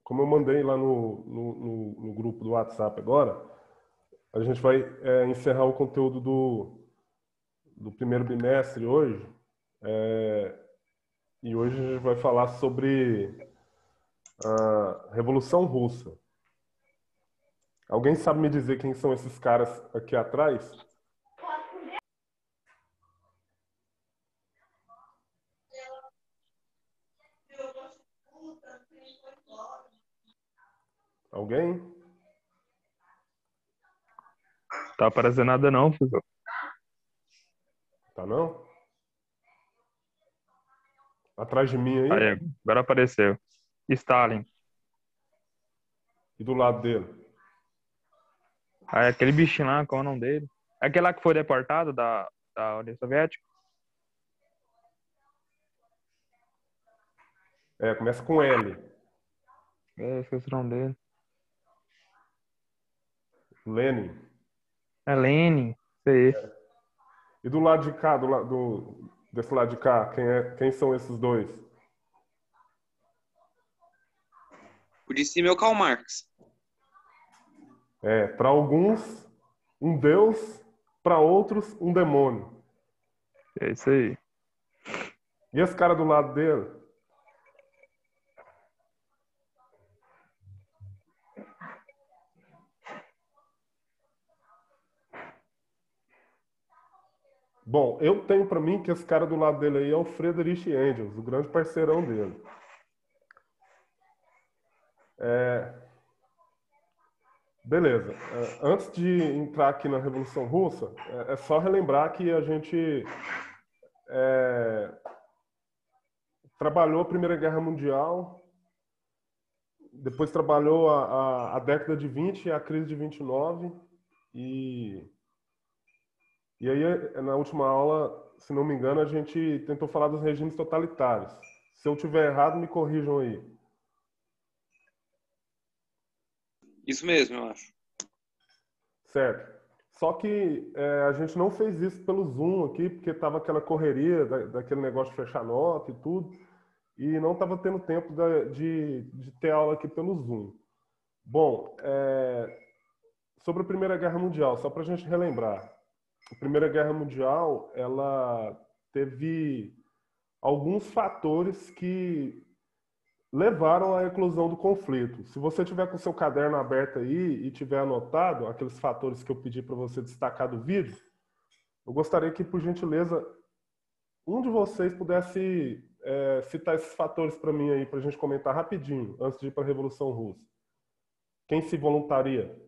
como eu mandei lá no grupo do WhatsApp agora, a gente vai encerrar o conteúdo do primeiro bimestre hoje. E hoje a gente vai falar sobre a Revolução Russa. Alguém sabe me dizer quem são esses caras aqui atrás? Alguém? Tá aparecendo nada não, professor. Tá não? Atrás de mim aí? Aí, agora apareceu. Stalin. E do lado dele? Aí, aquele bichinho lá, qual é o nome dele? Aquele lá que foi deportado da União Soviética? Começa com L. Esqueci o nome dele. Lenin. É Lenin. Isso aí. E do lado de cá, desse lado de cá, quem são esses dois? O de cima é o Karl Marx. Para alguns, um deus, para outros, um demônio. É isso aí. E esse cara do lado dele? Bom, eu tenho para mim que esse cara do lado dele aí é o Friedrich Engels, o grande parceirão dele. Beleza. Antes de entrar aqui na Revolução Russa, é só relembrar que a gente trabalhou a Primeira Guerra Mundial, depois trabalhou a década de 20 e a crise de 29, e aí, na última aula, se não me engano, a gente tentou falar dos regimes totalitários. Se eu tiver errado, me corrijam aí. Isso mesmo, eu acho. Certo. Só que a gente não fez isso pelo Zoom aqui, porque estava aquela correria daquele negócio de fechar nota e tudo, e não estava tendo tempo de ter aula aqui pelo Zoom. Bom, sobre a Primeira Guerra Mundial, só para a gente relembrar. A Primeira Guerra Mundial, ela teve alguns fatores que levaram à eclosão do conflito. Se você tiver com o seu caderno aberto aí e tiver anotado aqueles fatores que eu pedi para você destacar do vídeo, eu gostaria que, por gentileza, um de vocês pudesse citar esses fatores para mim aí, para a gente comentar rapidinho, antes de ir para a Revolução Russa. Quem se voluntaria?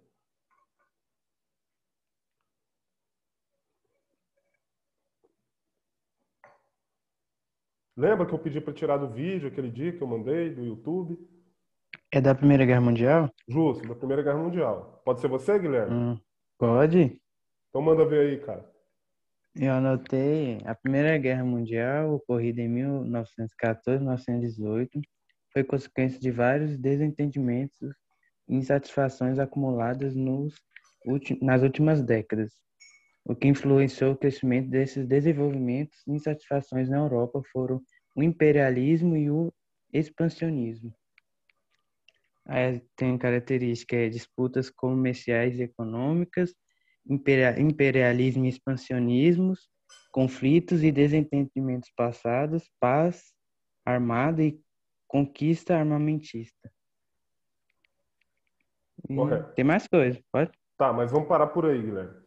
Lembra que eu pedi para tirar do vídeo aquele dia que eu mandei, do YouTube? É da Primeira Guerra Mundial? Justo, da Primeira Guerra Mundial. Pode ser você, Guilherme? Pode. Então manda ver aí, cara. Eu anotei a Primeira Guerra Mundial, ocorrida em 1914-1918, foi consequência de vários desentendimentos e insatisfações acumuladas nas últimas décadas, o que influenciou o crescimento desses desenvolvimentos e insatisfações na Europa foram o imperialismo e o expansionismo. Aí tem características disputas comerciais e econômicas, imperialismo e expansionismos, conflitos e desentendimentos passados, paz armada e conquista armamentista. E Correto. tem mais coisa, pode? Tá, mas vamos parar por aí, Guilherme.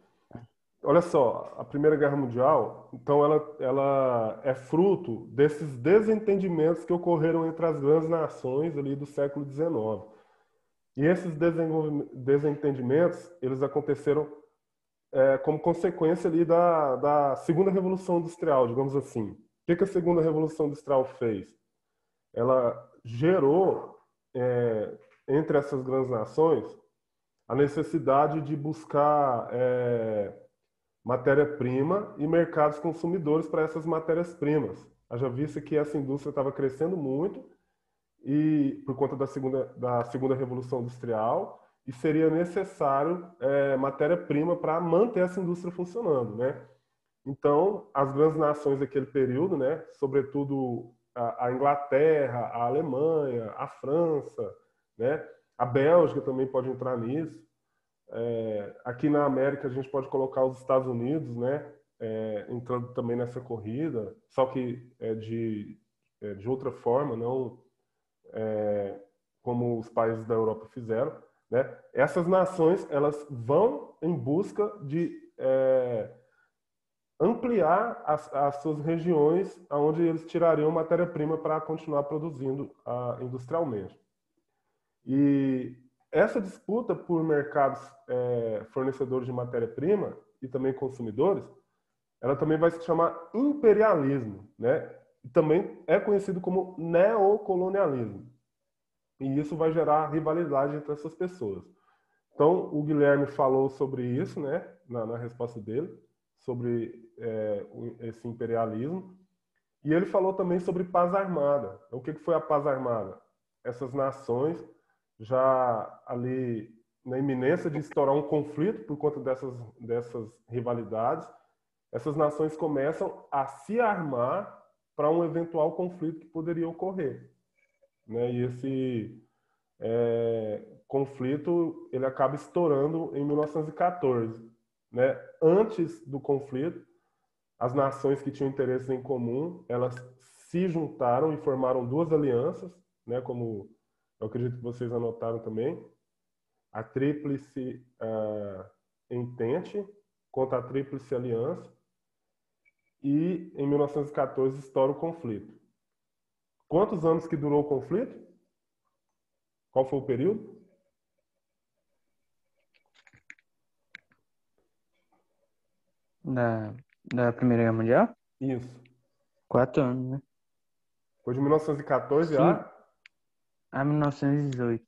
Olha só, a Primeira Guerra Mundial, então ela é fruto desses desentendimentos que ocorreram entre as grandes nações ali do século XIX. E esses desentendimentos, eles aconteceram como consequência ali da Segunda Revolução Industrial, digamos assim. O que a Segunda Revolução Industrial fez? Ela gerou, entre essas grandes nações, a necessidade de buscar matéria-prima e mercados consumidores para essas matérias-primas. Haja vista que essa indústria estava crescendo muito e por conta da segunda Revolução Industrial, e seria necessário matéria-prima para manter essa indústria funcionando, né? Então, as grandes nações daquele período, né, sobretudo a Inglaterra, a Alemanha, a França, né? A Bélgica também pode entrar nisso. Aqui na América a gente pode colocar os Estados Unidos, né? Entrando também nessa corrida, só que de outra forma, não como os países da Europa fizeram, né? Essas nações elas vão em busca de ampliar as suas regiões onde eles tirariam matéria-prima para continuar produzindo industrialmente. E essa disputa por mercados fornecedores de matéria-prima e também consumidores, ela também vai se chamar imperialismo, né? E também é conhecido como neocolonialismo. E isso vai gerar rivalidade entre essas pessoas. Então, o Guilherme falou sobre isso, né, na resposta dele, sobre esse imperialismo. E ele falou também sobre paz armada. O que foi a paz armada? Essas nações já ali na iminência de estourar um conflito por conta dessas rivalidades, essas nações começam a se armar para um eventual conflito que poderia ocorrer, né? E esse conflito ele acaba estourando em 1914, né? Antes do conflito, as nações que tinham interesses em comum, elas se juntaram e formaram duas alianças, né? Como eu acredito que vocês anotaram também, a Tríplice Entente contra a Tríplice Aliança, e em 1914 estoura o conflito. Quantos anos que durou o conflito? Qual foi o período? Da Primeira Guerra Mundial? Isso. 4 anos, né? Foi de 1914 a 1918.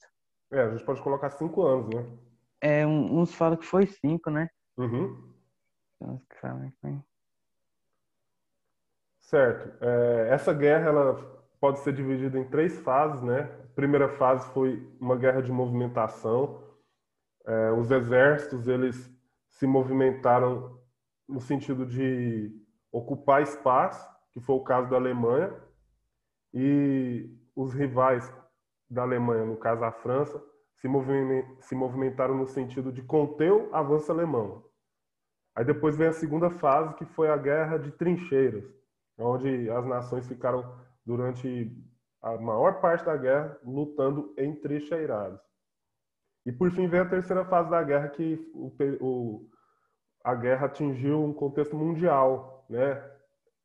a gente pode colocar 5 anos, né? Uns falam que foi 5, né? Uhum. Uns que falam que foi... Certo. Essa guerra ela pode ser dividida em 3 fases, né? A primeira fase foi uma guerra de movimentação. Os exércitos eles se movimentaram no sentido de ocupar espaço, que foi o caso da Alemanha, e os rivais da Alemanha, no caso a França, se movimentaram no sentido de conter o avanço alemão. Aí depois vem a segunda fase, que foi a guerra de trincheiras, onde as nações ficaram durante a maior parte da guerra lutando entrincheiradas. E por fim vem a terceira fase da guerra, que a guerra atingiu um contexto mundial, né?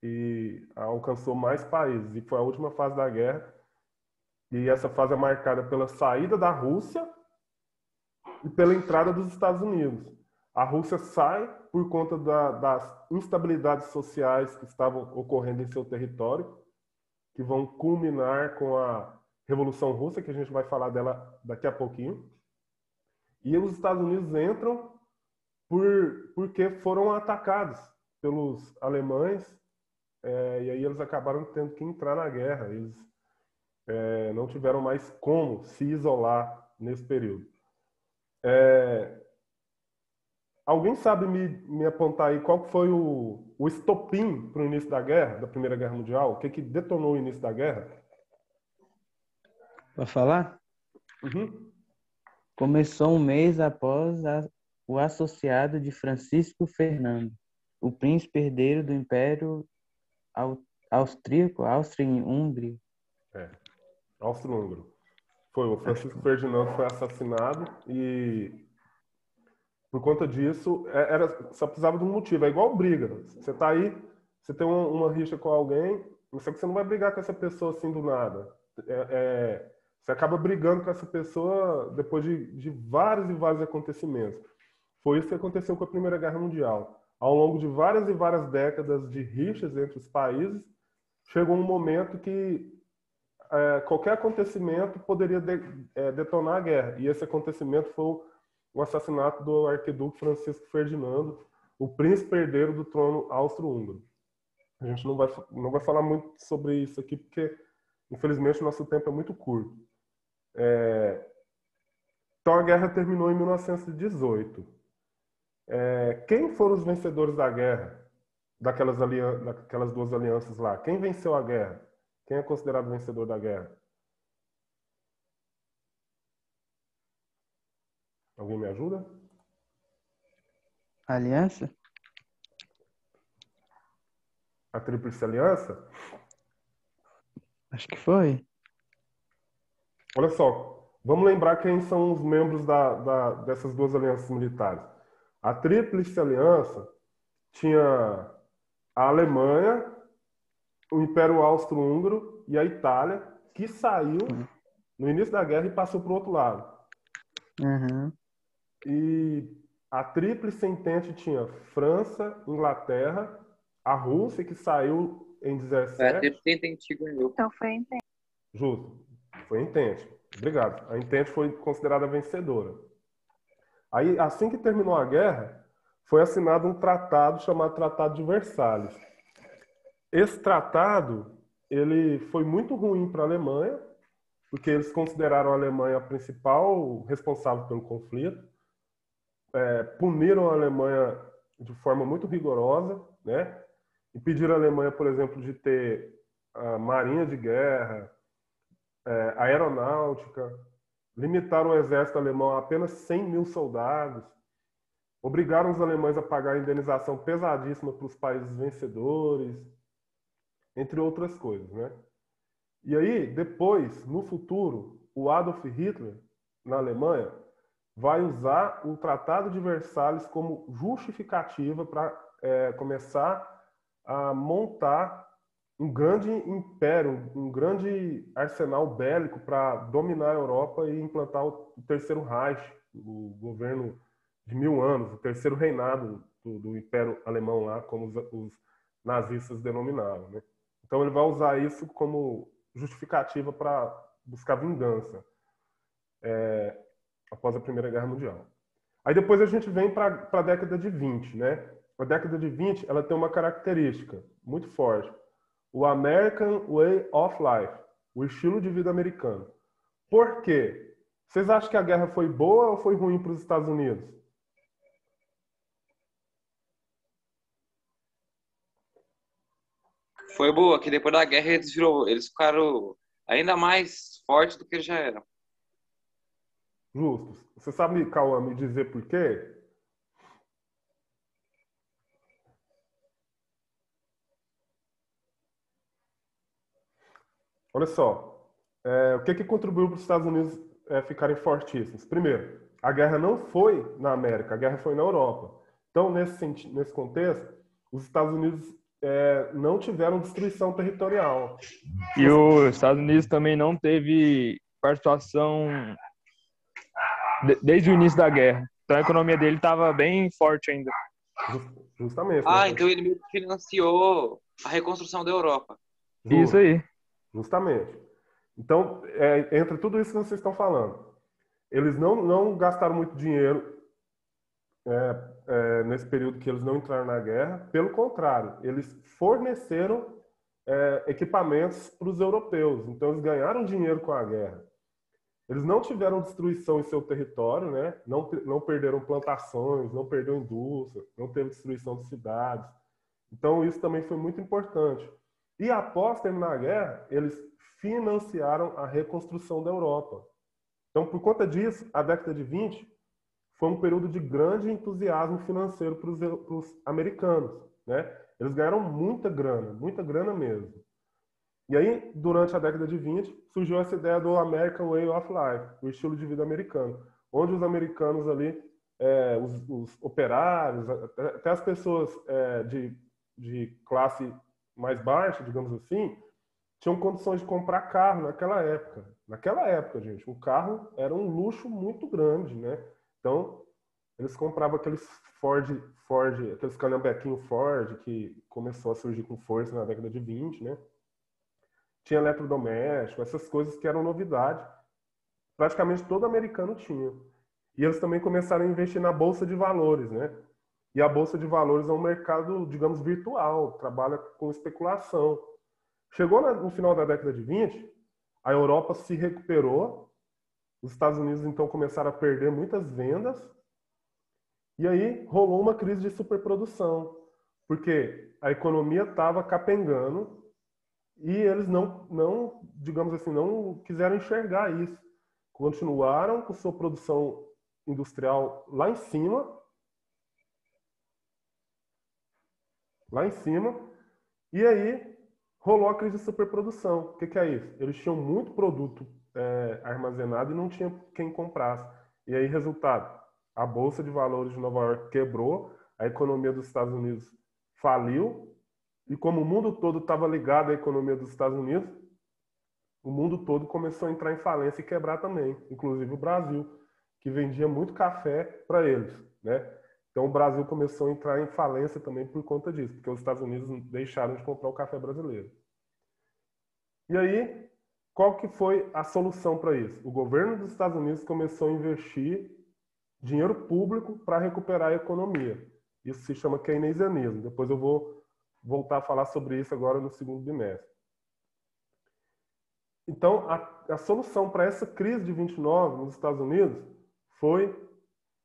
E alcançou mais países. E foi a última fase da guerra. E essa fase é marcada pela saída da Rússia e pela entrada dos Estados Unidos. A Rússia sai por conta das instabilidades sociais que estavam ocorrendo em seu território, que vão culminar com a Revolução Russa, que a gente vai falar dela daqui a pouquinho. E os Estados Unidos entram porque foram atacados pelos alemães, e aí eles acabaram tendo que entrar na guerra. Eles não tiveram mais como se isolar nesse período. Alguém sabe me apontar aí qual foi o estopim para o início da guerra, da Primeira Guerra Mundial? O que detonou o início da guerra? Para falar? Uhum. Começou um mês após o associado de Francisco Fernando, o príncipe herdeiro do Império Austríaco, Áustria-Húngria. Austro-Húngaro. O Francisco Ferdinando foi assassinado e por conta disso, só precisava de um motivo. É igual briga. Você tá aí, você tem uma rixa com alguém, só que você não vai brigar com essa pessoa assim do nada. Você acaba brigando com essa pessoa depois de vários e vários acontecimentos. Foi isso que aconteceu com a Primeira Guerra Mundial. Ao longo de várias e várias décadas de rixas entre os países, chegou um momento que qualquer acontecimento poderia detonar a guerra. E esse acontecimento foi o assassinato do arquiduque Francisco Ferdinando, o príncipe herdeiro do trono austro-húngaro. A gente não vai falar muito sobre isso aqui, porque, infelizmente, o nosso tempo é muito curto. Então, a guerra terminou em 1918. Quem foram os vencedores da guerra? Daquelas duas alianças lá? Quem venceu a guerra? Quem é considerado vencedor da guerra? Alguém me ajuda? Aliança? A Tríplice Aliança? Acho que foi. Olha só, vamos lembrar quem são os membros dessas duas alianças militares. A Tríplice Aliança tinha a Alemanha, o Império Austro-Húngaro e a Itália, que saiu no início da guerra e passou para o outro lado. Uhum. E a Tríplice Entente tinha França, Inglaterra, a Rússia, que saiu em Foi a 17. Tríplice que ganhou. Então foi entende. Justo. Foi a Entente. Obrigado. A Entente foi considerada vencedora. Aí, assim que terminou a guerra, foi assinado um tratado chamado Tratado de Versalhes. Esse tratado, ele foi muito ruim para a Alemanha, porque eles consideraram a Alemanha a principal responsável pelo conflito, puniram a Alemanha de forma muito rigorosa, né? Impediram a Alemanha, por exemplo, de ter a marinha de guerra, a aeronáutica, limitaram o exército alemão a apenas 100 mil soldados, obrigaram os alemães a pagar indenização pesadíssima para os países vencedores, entre outras coisas, né? E aí, depois, no futuro, o Adolf Hitler, na Alemanha, vai usar o Tratado de Versalhes como justificativa para começar a montar um grande império, um grande arsenal bélico para dominar a Europa e implantar o Terceiro Reich, o governo de 1000 anos, o terceiro reinado do Império Alemão lá, como os nazistas denominavam, né? Então ele vai usar isso como justificativa para buscar vingança após a Primeira Guerra Mundial. Aí depois a gente vem para a década de 20, né? A década de 20 ela tem uma característica muito forte. O American Way of Life, o estilo de vida americano. Por quê? Vocês acham que a guerra foi boa ou foi ruim para os Estados Unidos? Foi boa, que depois da guerra eles ficaram ainda mais fortes do que eles já eram. Justo. Você sabe, Cauã, me dizer por quê? Olha só, o que contribuiu para os Estados Unidos ficarem fortíssimos? Primeiro, a guerra não foi na América, a guerra foi na Europa. Então, nesse contexto, os Estados Unidos não tiveram destruição territorial. E os Estados Unidos também não teve participação desde o início da guerra. Então a economia dele estava bem forte ainda. Justamente. Ah, né? então ele meio que financiou a reconstrução da Europa. Isso aí. Justamente. Então, entre tudo isso que vocês estão falando, eles não gastaram muito dinheiro nesse período que eles não entraram na guerra. Pelo contrário, eles forneceram equipamentos para os europeus. Então, eles ganharam dinheiro com a guerra. Eles não tiveram destruição em seu território, né? Não perderam plantações, não perderam indústria, não teve destruição de cidades. Então, isso também foi muito importante. E após terminar a guerra, eles financiaram a reconstrução da Europa. Então, por conta disso, a década de 20 foi um período de grande entusiasmo financeiro para os americanos, né? Eles ganharam muita grana mesmo. E aí, durante a década de 20, surgiu essa ideia do American Way of Life, o estilo de vida americano, onde os americanos ali, os operários, até as pessoas de classe mais baixa, digamos assim, tinham condições de comprar carro naquela época. Naquela época, gente, um carro era um luxo muito grande, né? Então, eles compravam aqueles Ford, aqueles calhambequinho Ford, que começou a surgir com força na década de 20, né? Tinha eletrodoméstico, essas coisas que eram novidade. Praticamente todo americano tinha. E eles também começaram a investir na Bolsa de Valores, né? E a Bolsa de Valores é um mercado, digamos, virtual, trabalha com especulação. Chegou no final da década de 20, a Europa se recuperou, os Estados Unidos então começaram a perder muitas vendas, e aí rolou uma crise de superprodução, porque a economia estava capengando e eles não, digamos assim, não quiseram enxergar isso. Continuaram com sua produção industrial lá em cima, e aí rolou a crise de superprodução. O que é isso? Eles tinham muito produto armazenado e não tinha quem comprasse. E aí, resultado, a Bolsa de Valores de Nova York quebrou, a economia dos Estados Unidos faliu, e como o mundo todo estava ligado à economia dos Estados Unidos, o mundo todo começou a entrar em falência e quebrar também, inclusive o Brasil, que vendia muito café para eles, né? Então o Brasil começou a entrar em falência também por conta disso, porque os Estados Unidos deixaram de comprar o café brasileiro. E aí, qual que foi a solução para isso? O governo dos Estados Unidos começou a investir dinheiro público para recuperar a economia. Isso se chama keynesianismo. Depois eu vou voltar a falar sobre isso agora no segundo bimestre. Então, a solução para essa crise de 29 nos Estados Unidos foi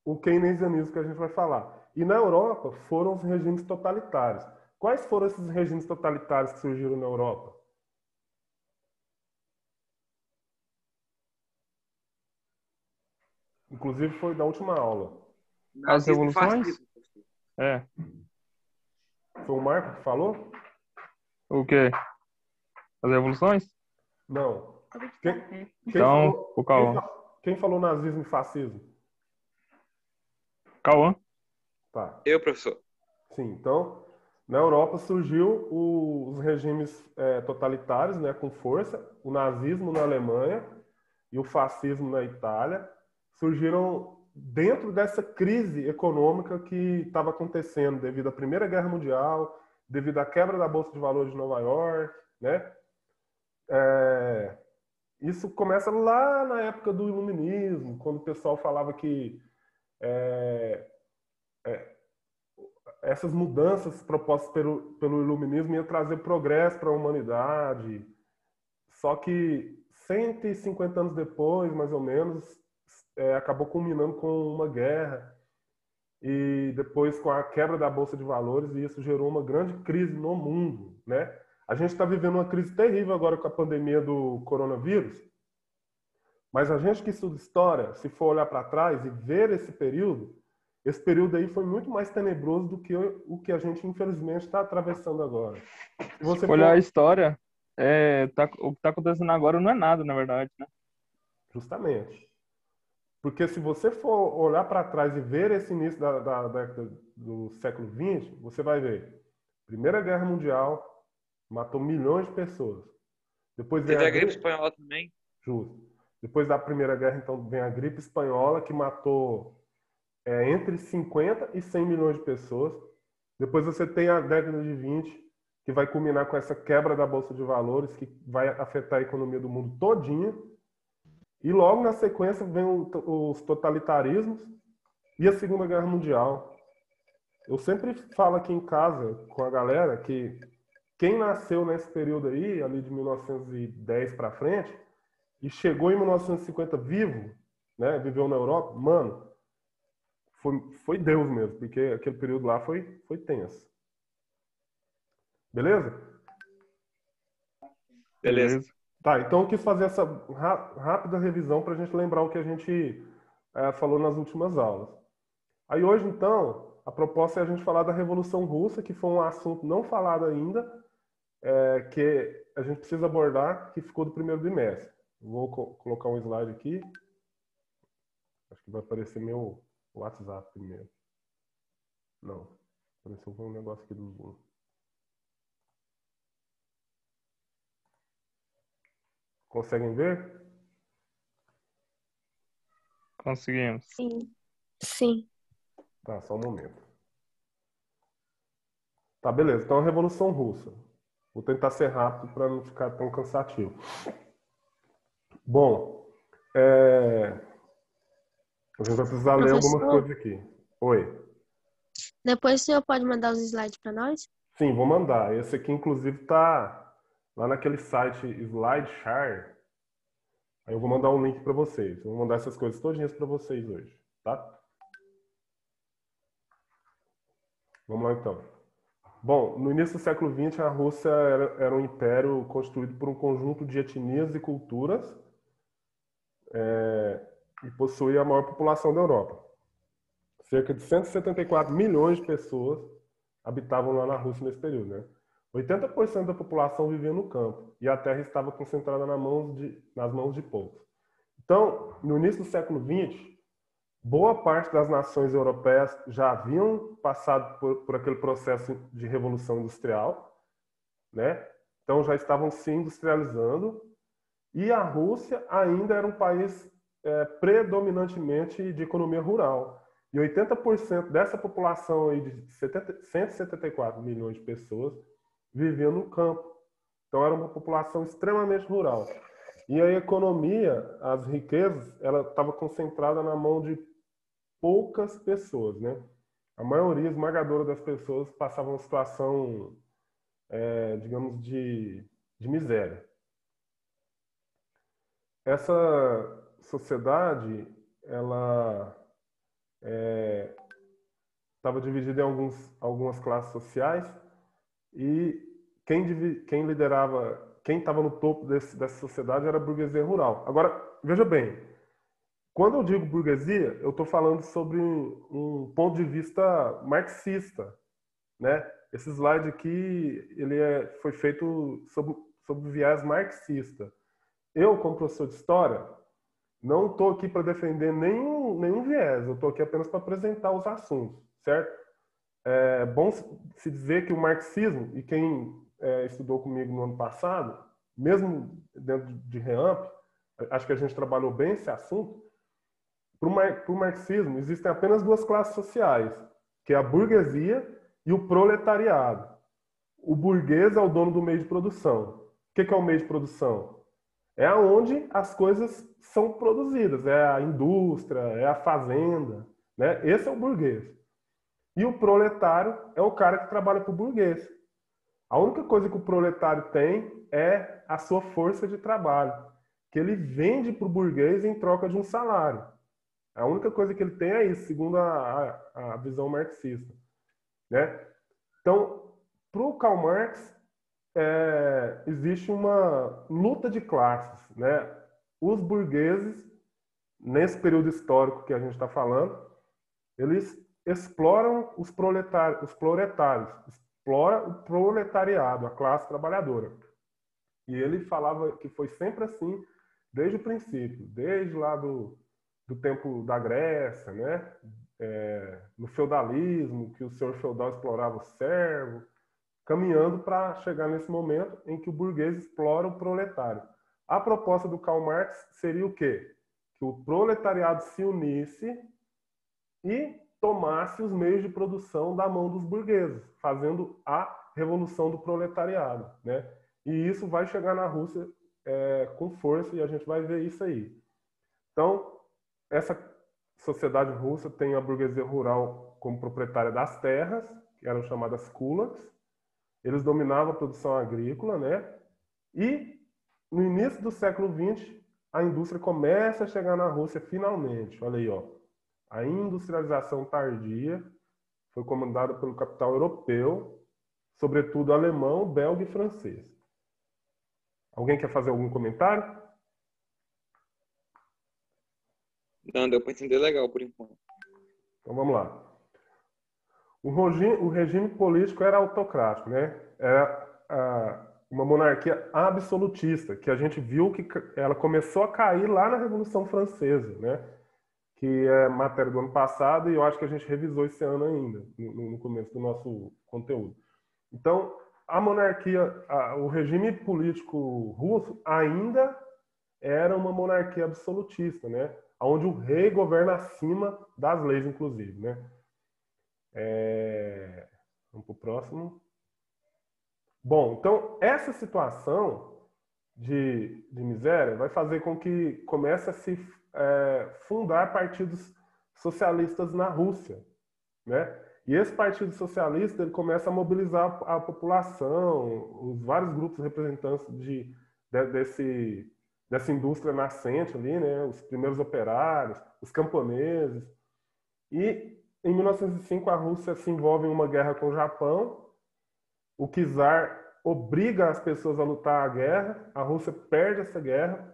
o keynesianismo que a gente vai falar. E na Europa foram os regimes totalitários. Quais foram esses regimes totalitários que surgiram na Europa? Inclusive foi da última aula. As Nazismo e revoluções? fascismo. É. Foi o Marco que falou? O quê? As revoluções? Não. Quem Então, falou, o Cauã. quem falou nazismo e fascismo? Cauã? Tá. Eu, professor. Sim, então, na Europa surgiu os regimes totalitários, né, com força, o nazismo na Alemanha e o fascismo na Itália, surgiram dentro dessa crise econômica que estava acontecendo devido à Primeira Guerra Mundial, devido à quebra da Bolsa de Valores de Nova York, né? Isso começa lá na época do Iluminismo, quando o pessoal falava que essas mudanças propostas pelo Iluminismo iam trazer progresso para a humanidade. Só que 150 anos depois, mais ou menos, acabou culminando com uma guerra e depois com a quebra da Bolsa de Valores, e isso gerou uma grande crise no mundo, né? A gente está vivendo uma crise terrível agora com a pandemia do coronavírus, mas a gente que estuda história, se for olhar para trás e ver esse período aí foi muito mais tenebroso do que o que a gente, infelizmente, está atravessando agora. Se você Olhar a for... história, o que está acontecendo agora não é nada, na verdade, né? Justamente. Porque se você for olhar para trás e ver esse início da década do século XX, você vai ver Primeira Guerra Mundial matou milhões de pessoas. Depois vem Teve a a gripe gripe... espanhola também. Justo. Depois da Primeira Guerra, então, vem a gripe espanhola, que matou entre 50 e 100 milhões de pessoas. Depois você tem a década de 20, que vai culminar com essa quebra da Bolsa de Valores, que vai afetar a economia do mundo todinha. E logo na sequência vem os totalitarismos e a Segunda Guerra Mundial. Eu sempre falo aqui em casa com a galera que quem nasceu nesse período aí, ali de 1910 para frente, e chegou em 1950 vivo, né, viveu na Europa, mano, foi Deus mesmo, porque aquele período lá foi tenso. Beleza? Beleza. Tá, então eu quis fazer essa rápida revisão para a gente lembrar o que a gente falou nas últimas aulas. Aí hoje, então, a proposta é a gente falar da Revolução Russa, que foi um assunto não falado ainda, que a gente precisa abordar, que ficou do primeiro bimestre. Vou colocar um slide aqui. Acho que vai aparecer meu WhatsApp primeiro. Não, apareceu um negócio aqui do Zoom. Conseguem ver? Conseguimos. Sim. Sim. Tá, só um momento. Tá, beleza. Então, a Revolução Russa. Vou tentar ser rápido para não ficar tão cansativo. Bom, a gente vai precisar ler algumas Professor? coisas aqui. Oi. Depois o senhor pode mandar os slides para nós? Sim, vou mandar. Esse aqui, inclusive, tá lá naquele site SlideShare. Aí eu vou mandar um link para vocês. Eu vou mandar essas coisas todinhas para vocês hoje, tá? Vamos lá, então. Bom, no início do século XX, a Rússia era um império constituído por um conjunto de etnias e culturas. e possuía a maior população da Europa. Cerca de 174 milhões de pessoas habitavam lá na Rússia nesse período, né? 80% da população vivia no campo e a terra estava concentrada nas mãos de poucos. Então, no início do século XX, boa parte das nações europeias já haviam passado por aquele processo de revolução industrial, né? Então já estavam se industrializando, e a Rússia ainda era um país predominantemente de economia rural. E 80% dessa população aí de 174 milhões de pessoas viviam no campo. Então era uma população extremamente rural. E a economia, as riquezas, ela estava concentrada na mão de poucas pessoas, né? A maioria esmagadora das pessoas passava uma situação, digamos, de miséria. Essa sociedade, ela estava dividida em algumas classes sociais, e quem liderava, quem estava no topo dessa sociedade era a burguesia rural. Agora, veja bem, quando eu digo burguesia, eu estou falando sobre um ponto de vista marxista, né? Esse slide aqui, foi feito sob o viés marxista. Eu, como professor de história, não estou aqui para defender nenhum viés, eu estou aqui apenas para apresentar os assuntos, certo? É bom se dizer que o marxismo, e quem estudou comigo no ano passado, mesmo dentro de REAMP, acho que a gente trabalhou bem esse assunto. Para o marxismo, existem apenas duas classes sociais, que é a burguesia e o proletariado. O burguês é o dono do meio de produção. O que é o meio de produção? É onde as coisas são produzidas, é a indústria, é a fazenda, né? Esse é o burguês. E o proletário é o cara que trabalha para o burguês. A única coisa que o proletário tem é a sua força de trabalho, que ele vende para o burguês em troca de um salário. A única coisa que ele tem é isso, segundo a visão marxista, né? Então, para o Karl Marx, existe uma luta de classes, né? Os burgueses, nesse período histórico que a gente está falando, eles exploram os proletários, exploram o proletariado, a classe trabalhadora. E ele falava que foi sempre assim desde o princípio, desde lá do tempo da Grécia, né? No feudalismo, que o senhor feudal explorava o servo, caminhando para chegar nesse momento em que o burguês explora o proletário. A proposta do Karl Marx seria o quê? Que o proletariado se unisse e tomasse os meios de produção da mão dos burgueses, fazendo a revolução do proletariado, né? E isso vai chegar na Rússia com força, e a gente vai ver isso aí. Então, essa sociedade russa tem a burguesia rural como proprietária das terras, que eram chamadas kulaks. Eles dominavam a produção agrícola, né? E no início do século XX, a indústria começa a chegar na Rússia finalmente. Olha aí, ó. A industrialização tardia foi comandada pelo capital europeu, sobretudo alemão, belga e francês. Alguém quer fazer algum comentário? Não, deu para entender legal por enquanto. Então vamos lá. O regime político era autocrático, né? Era uma monarquia absolutista, que a gente viu que ela começou a cair lá na Revolução Francesa, né? Que é matéria do ano passado, e eu acho que a gente revisou esse ano ainda, no começo do nosso conteúdo. Então, a monarquia, o regime político russo ainda era uma monarquia absolutista, né? Onde o rei governa acima das leis, inclusive, né? Vamos para o próximo. Bom, então, essa situação de miséria vai fazer com que comece a se fundar partidos socialistas na Rússia, né? E esse partido socialista ele começa a mobilizar a população, os vários grupos representantes dessa indústria nascente ali, né? Os primeiros operários, os camponeses. E em 1905 a Rússia se envolve em uma guerra com o Japão. O czar obriga as pessoas a lutar a guerra. A Rússia perde essa guerra.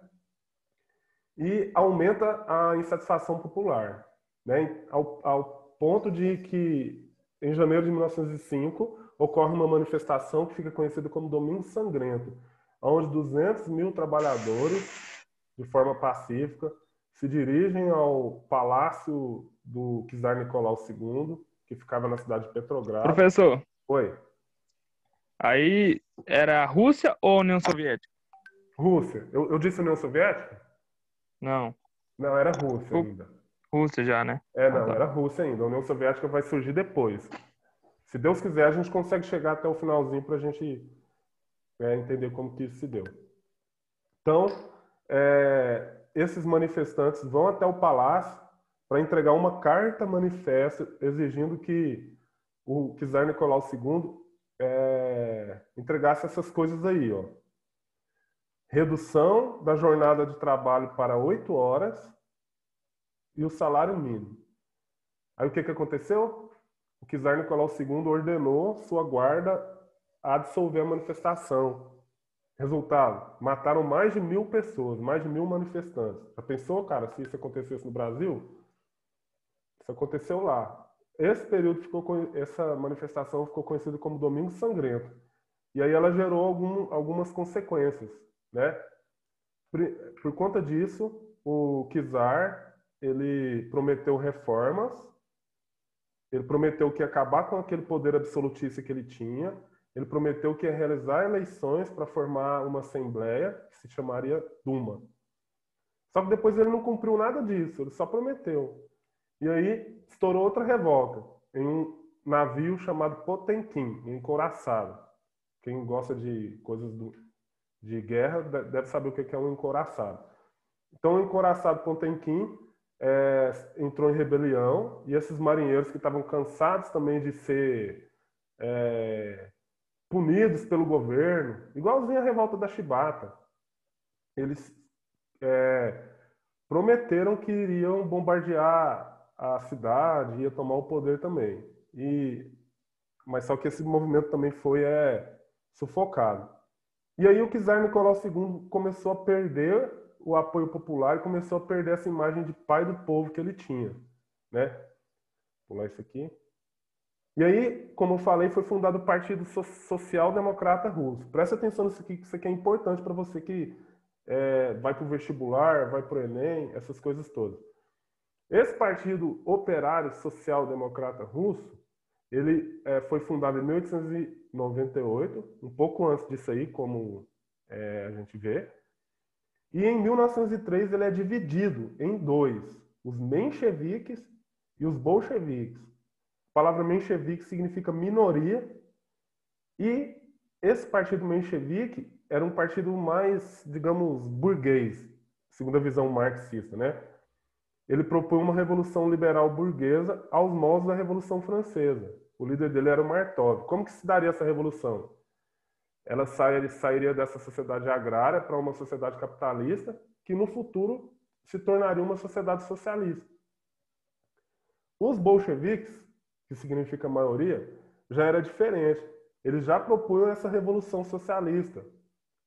e aumenta a insatisfação popular, né? Ao ponto de que, em janeiro de 1905, ocorre uma manifestação que fica conhecida como Domingo Sangrento, onde 200 mil trabalhadores, de forma pacífica, se dirigem ao palácio do czar Nicolau II, que ficava na cidade de Petrogrado. Professor, Oi, aí era a Rússia ou a União Soviética? Rússia. Eu disse União Soviética? Não, Não, era Rússia Ru- ainda. Rússia já, né? Não, Tá. era Rússia ainda. A União Soviética vai surgir depois. Se Deus quiser, a gente consegue chegar até o finalzinho para a gente entender como que isso se deu. Então, esses manifestantes vão até o palácio para entregar uma carta manifesto exigindo que o czar Nicolau II entregasse essas coisas aí, ó. Redução da jornada de trabalho para 8 horas e o salário mínimo. Aí o que aconteceu? O czar Nicolau II ordenou sua guarda a dissolver a manifestação. Resultado, mataram mais de 1.000 pessoas, mais de 1.000 manifestantes. Já pensou, cara, se isso acontecesse no Brasil? Isso aconteceu lá. Esse período essa manifestação ficou conhecida como Domingo Sangrento. E aí ela gerou algumas consequências, né? Por conta disso, o czar, ele prometeu reformas, ele prometeu que ia acabar com aquele poder absolutista que ele tinha, ele prometeu que ia realizar eleições para formar uma assembleia que se chamaria Duma. Só que depois ele não cumpriu nada disso, ele só prometeu. E aí estourou outra revolta em um navio chamado Potemkin, em encouraçado. Quem gosta de coisas de guerra deve saber o que é um encouraçado. Então o encouraçado Potemkin entrou em rebelião e esses marinheiros que estavam cansados também de ser punidos pelo governo, igualzinho a revolta da Chibata, eles prometeram que iriam bombardear a cidade, ia tomar o poder também. Mas só que esse movimento também foi sufocado. E aí o czar Nicolau II começou a perder o apoio popular e começou a perder essa imagem de pai do povo que ele tinha, né? Vou pular isso aqui. E aí, como eu falei, foi fundado o Partido Social Democrata Russo. Presta atenção nisso aqui, que isso aqui é importante para você que vai para o vestibular, vai para o Enem, essas coisas todas. Esse Partido Operário Social Democrata Russo, ele foi fundado em 1898, um pouco antes disso aí, como a gente vê. E em 1903 ele é dividido em dois, os mencheviques e os bolcheviques. A palavra menchevique significa minoria, e esse partido menchevique era um partido mais, digamos, burguês, segundo a visão marxista, né? Ele propõe uma revolução liberal burguesa aos moldes da Revolução Francesa. O líder dele era o Martov. Como que se daria essa revolução? Ela sairia dessa sociedade agrária para uma sociedade capitalista, que no futuro se tornaria uma sociedade socialista. Os bolcheviques, que significa maioria, já era diferente. Eles já propunham essa revolução socialista,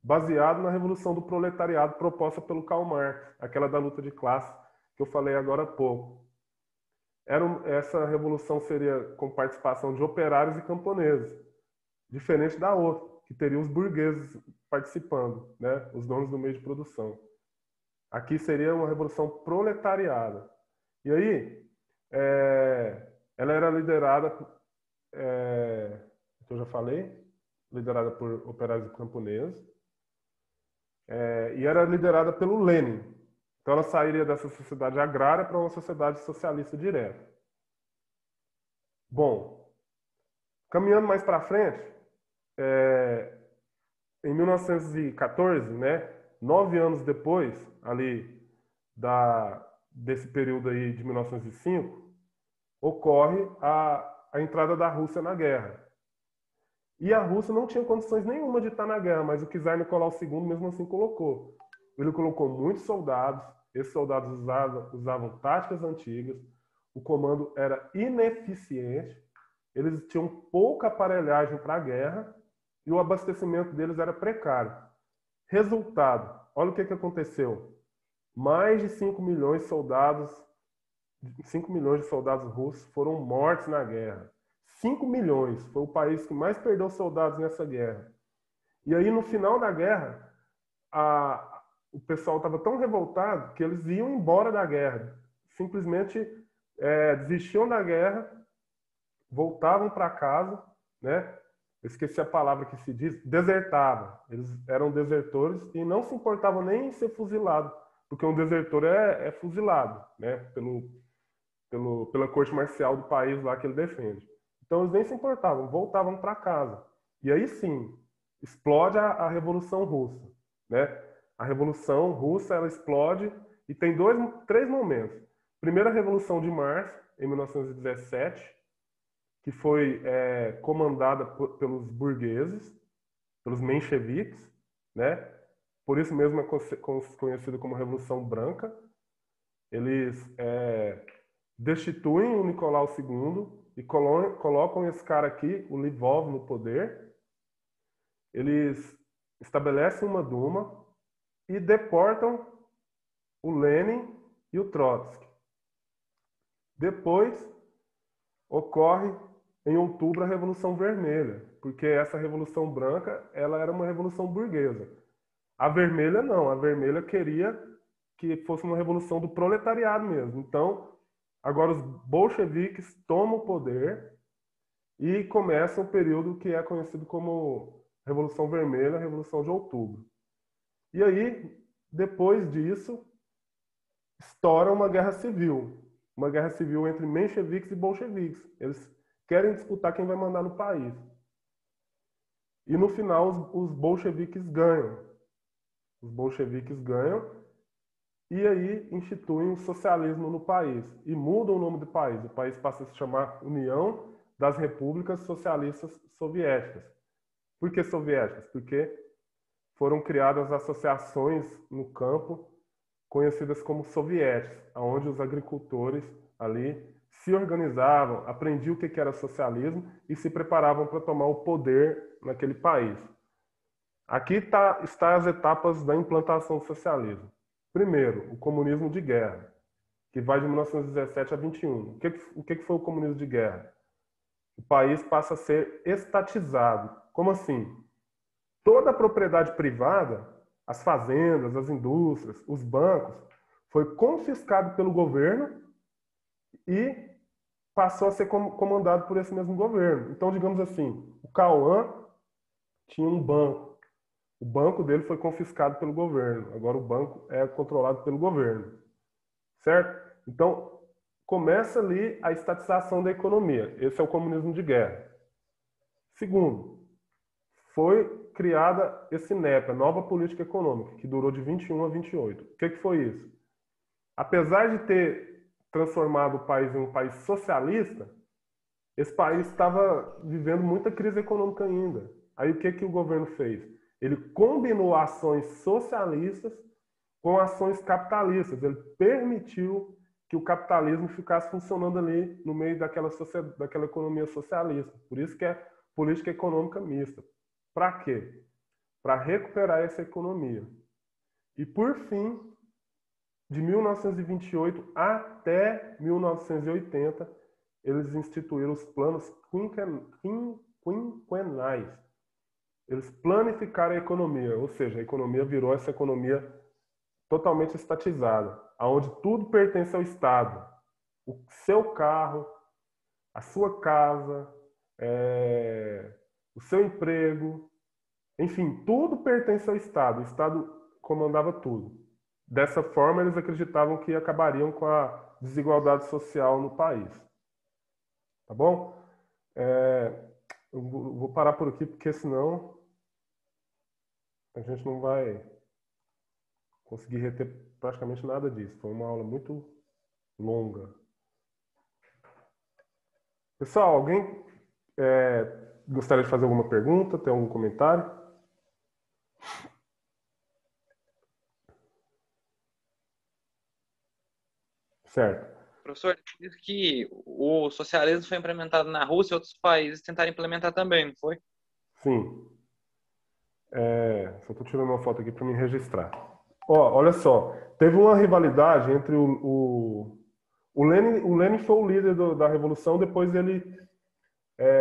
baseado na revolução do proletariado proposta pelo Karl Marx, aquela da luta de classe que eu falei agora há pouco. Essa revolução seria com participação de operários e camponeses, diferente da outra, que teria os burgueses participando, né, os donos do meio de produção. Aqui seria uma revolução proletariada. E aí, ela era liderada, que eu já falei, liderada por operários e camponeses, e era liderada pelo Lenin. Então ela sairia dessa sociedade agrária para uma sociedade socialista direta. Bom, caminhando mais para frente, em 1914, né, 9 anos depois, ali desse período aí de 1905, ocorre a entrada da Rússia na guerra. E a Rússia não tinha condições nenhuma de estar na guerra, mas o czar Nicolau II mesmo assim colocou. Ele colocou muitos soldados, esses soldados usavam táticas antigas, o comando era ineficiente, eles tinham pouca aparelhagem para a guerra e o abastecimento deles era precário. Resultado, olha o que aconteceu. mais de 5 milhões de soldados russos foram mortos na guerra. 5 milhões, foi o país que mais perdeu soldados nessa guerra. E aí, no final da guerra, o pessoal estava tão revoltado que eles iam embora da guerra. Simplesmente desistiam da guerra, voltavam para casa, né? Eu esqueci a palavra que se diz, desertavam. Eles eram desertores e não se importavam nem em ser fuzilado, porque um desertor é fuzilado, né? Pela corte marcial do país lá que ele defende. Então eles nem se importavam, voltavam para casa. E aí sim, explode a Revolução Russa, né? A Revolução Russa, ela explode e tem três momentos. Primeira Revolução de Março, em 1917, que foi comandada pelos burgueses, pelos mencheviques, né? Por isso mesmo é conhecida como Revolução Branca. Eles destituem o Nicolau II e colocam esse cara aqui, o Lvov, no poder. Eles estabelecem uma Duma e deportam o Lenin e o Trotsky. Depois ocorre em outubro a Revolução Vermelha, porque essa Revolução Branca ela era uma revolução burguesa. A vermelha não, a vermelha queria que fosse uma revolução do proletariado mesmo. Então, agora os bolcheviques tomam o poder e começa um período que é conhecido como Revolução Vermelha, Revolução de Outubro. E aí, depois disso, estoura uma guerra civil entre mencheviques e bolcheviques. Eles querem disputar quem vai mandar no país. E no final, os bolcheviques ganham. Os bolcheviques ganham e aí instituem o socialismo no país. E mudam o nome do país. O país passa a se chamar União das Repúblicas Socialistas Soviéticas. Por que soviéticas? Porque foram criadas associações no campo conhecidas como sovietes, onde os agricultores ali se organizavam, aprendiam o que era socialismo e se preparavam para tomar o poder naquele país. Aqui está as etapas da implantação do socialismo. Primeiro, o comunismo de guerra, que vai de 1917 a 21. O que foi o comunismo de guerra? O país passa a ser estatizado. Como assim? Toda a propriedade privada, as fazendas, as indústrias, os bancos, foi confiscado pelo governo e passou a ser comandado por esse mesmo governo. Então, digamos assim, o Cauã tinha um banco. O banco dele foi confiscado pelo governo. Agora o banco é controlado pelo governo. Certo? Então, começa ali a estatização da economia. Esse é o comunismo de guerra. Segundo, foi criada esse NEP, a Nova Política Econômica, que durou de 21 a 28. O que foi isso? Apesar de ter transformado o país em um país socialista, esse país estava vivendo muita crise econômica ainda. Aí o que o governo fez? Ele combinou ações socialistas com ações capitalistas. Ele permitiu que o capitalismo ficasse funcionando ali no meio daquela economia socialista. Por isso que é política econômica mista. Para quê? Para recuperar essa economia. E, por fim, de 1928 até 1980, eles instituíram os planos quinquenais. Eles planificaram a economia, ou seja, a economia virou essa economia totalmente estatizada, onde tudo pertence ao Estado. O seu carro, a sua casa, o seu emprego, enfim, tudo pertence ao Estado. O Estado comandava tudo. Dessa forma, eles acreditavam que acabariam com a desigualdade social no país. Tá bom? Eu vou parar por aqui, porque senão a gente não vai conseguir reter praticamente nada disso. Foi uma aula muito longa. Pessoal, alguém gostaria de fazer alguma pergunta? Tem algum comentário? Certo. Professor, diz que o socialismo foi implementado na Rússia e outros países tentaram implementar também, não foi? Sim. Só estou tirando uma foto aqui para me registrar. Ó, olha só. Teve uma rivalidade entre o Lenin. O Lenin foi o líder da Revolução, depois ele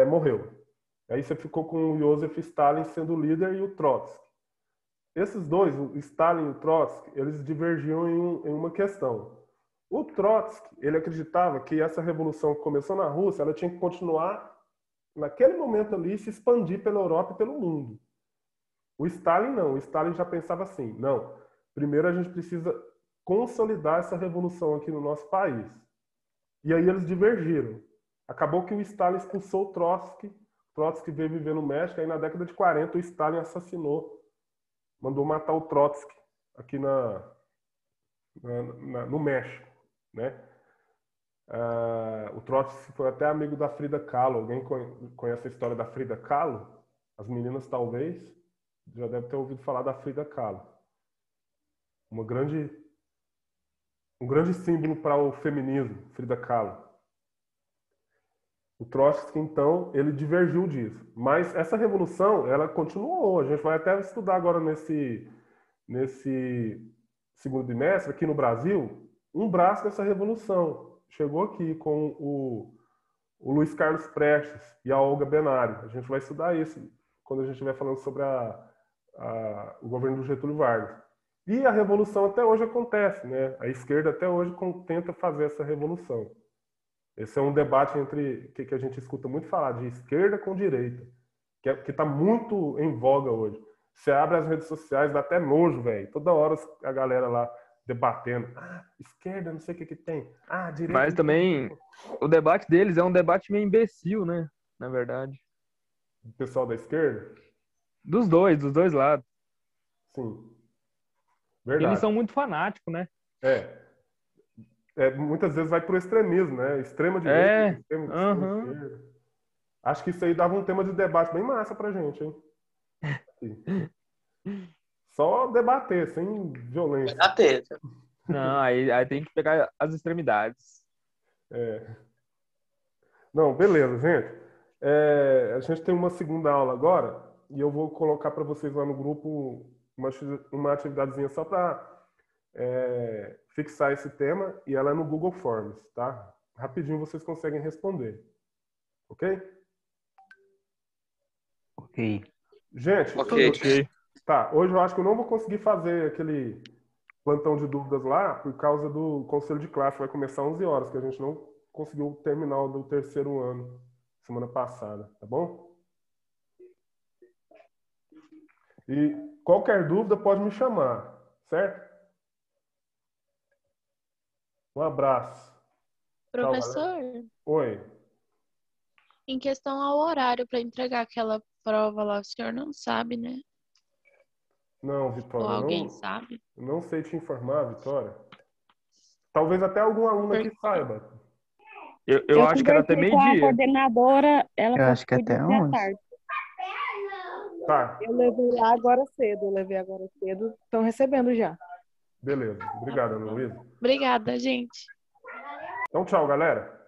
morreu. Aí você ficou com o Joseph Stalin sendo o líder e o Trotsky. Esses dois, o Stalin e o Trotsky, eles divergiam em uma questão. O Trotsky, ele acreditava que essa revolução que começou na Rússia, ela tinha que continuar, naquele momento ali, se expandir pela Europa e pelo mundo. O Stalin não. O Stalin já pensava assim, não, primeiro a gente precisa consolidar essa revolução aqui no nosso país. E aí eles divergiram. Acabou que o Stalin expulsou o Trotsky. O Trotsky veio viver no México. Aí na década de 40 o Stalin assassinou, mandou matar o Trotsky aqui no México, né? O Trotsky foi até amigo da Frida Kahlo. Alguém conhece a história da Frida Kahlo? As meninas talvez já devem ter ouvido falar da Frida Kahlo. Um grande símbolo para o feminismo, Frida Kahlo. O Trotsky, então, ele divergiu disso. Mas essa revolução, ela continuou. A gente vai até estudar agora nesse segundo bimestre, aqui no Brasil, um braço dessa revolução. Chegou aqui com o Luiz Carlos Prestes e a Olga Benário. A gente vai estudar isso quando a gente estiver falando sobre o governo do Getúlio Vargas. E a revolução até hoje acontece, né? A esquerda até hoje tenta fazer essa revolução. Esse é um debate que a gente escuta muito falar, de esquerda com direita, que está muito em voga hoje. Você abre as redes sociais, dá até nojo, velho. Toda hora a galera lá debatendo. Esquerda, não sei o que tem. Direita. Mas também o debate deles é um debate meio imbecil, né? Na verdade. O pessoal da esquerda? Dos dois lados. Sim. Verdade. Eles são muito fanáticos, né? Muitas vezes vai pro extremismo, né? Extrema direita, extrema esquerda. Acho que isso aí dava um tema de debate bem massa pra gente, hein? Só debater, sem violência. Debater. Não, aí tem que pegar as extremidades. Não, beleza, gente. A gente tem uma segunda aula agora e eu vou colocar para vocês lá no grupo uma atividadezinha só para fixar esse tema, e ela é no Google Forms, tá? Rapidinho vocês conseguem responder. Ok? Ok. Gente, Ok. Tá, hoje eu acho que eu não vou conseguir fazer aquele plantão de dúvidas lá por causa do conselho de classe. Vai começar às 11 horas, que a gente não conseguiu terminar o do terceiro ano semana passada, tá bom? E qualquer dúvida pode me chamar, certo? Um abraço. Professor, Oi. em questão ao horário para entregar aquela prova lá, o senhor não sabe, né? Não, Vitória, Ou alguém sabe? não sei te informar, Vitória. Talvez até algum aluno aqui saiba. Eu acho que era até conversei com a meio-dia. coordenadora, ela Eu acho que podia até ser à 11. tarde. Tá, Eu levei lá agora cedo. Estão recebendo já. beleza. Obrigado, Ana Luísa. Obrigada, gente. Então, tchau, galera.